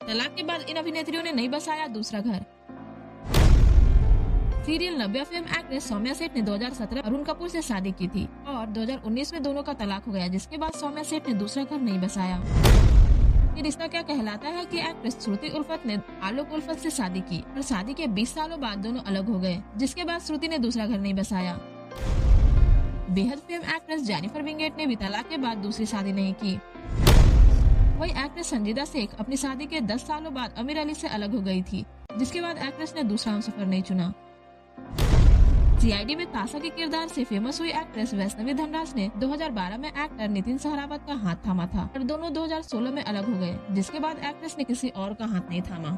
तलाक के बाद इन अभिनेत्रियों ने नहीं बसाया दूसरा घर। सीरियल 90 फेम एक्ट्रेस सौम्या सेठ ने 2017 अरुण कपूर से शादी की थी और 2019 में दोनों का तलाक हो गया, जिसके बाद सौम्या सेठ ने दूसरा घर नहीं बसाया। ये रिश्ता क्या कहलाता है कि एक्ट्रेस श्रुति उल्फत ने आलोक उल्फत से शादी की और शादी के 20 सालों बाद दोनों अलग हो गए, जिसके बाद श्रुति ने दूसरा घर नहीं बसाया। बेहद फेम एक्ट्रेस जेनिफर विंगेट ने भी तलाक के बाद दूसरी शादी नहीं की। वही एक्ट्रेस संजीदा शेख अपनी शादी के 10 सालों बाद आमिर अली से अलग हो गई थी, जिसके बाद एक्ट्रेस ने दूसरा हमसफर नहीं चुना। सीआईडी में ताशा के किरदार से फेमस हुई एक्ट्रेस वैष्णवी धनराज ने 2012 में एक्टर नितिन सहरावत का हाथ थामा था और दोनों 2016 में अलग हो गए, जिसके बाद एक्ट्रेस ने किसी और का हाथ नहीं थामा।